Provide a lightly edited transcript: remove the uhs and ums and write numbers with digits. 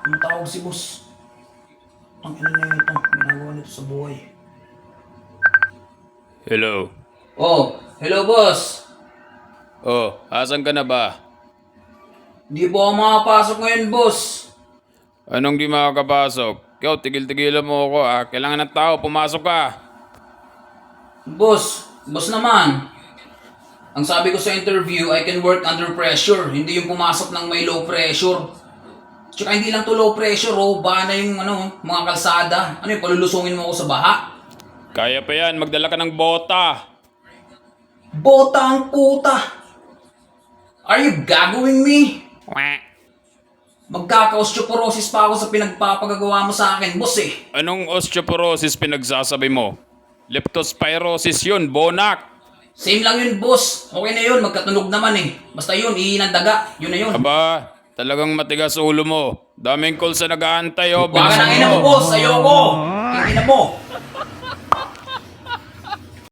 Tumatawag si boss. Ang ina na ito. Ginagawa nito sa buhay. Hello. Oh, hello boss. Oh, asan ka na ba? Di po ako makapasok ngayon, boss. Anong di makakapasok? Ikaw, tigil-tigilan mo ako ah. Kailangan ng tao, pumasok ka. Boss naman. Ang sabi ko sa interview, I can work under pressure. Hindi yung pumasok ng may low pressure. Tsaka hindi lang to low pressure, oh. Baha na yung mga kalsada. Ano yung palulusungin mo ako sa baha? Kaya pa yan, magdala ka ng bota. Bota ang puta. Are you gaggawing me? Magkaka-osteoporosis pa ako sa pinagpapagagawa mo sa akin, boss eh. Anong osteoporosis pinagsasabi mo? Leptospirosis yun, bonak. Same lang yun, boss. Okay na yun, magkatunog naman eh. Basta yun, ihinang daga. Yun na yun. Aba, talagang matigas ulo mo. Daming calls na nag-aantay oh, Baka bilisan nang ina mo, boss. Ayoko. King ina mo.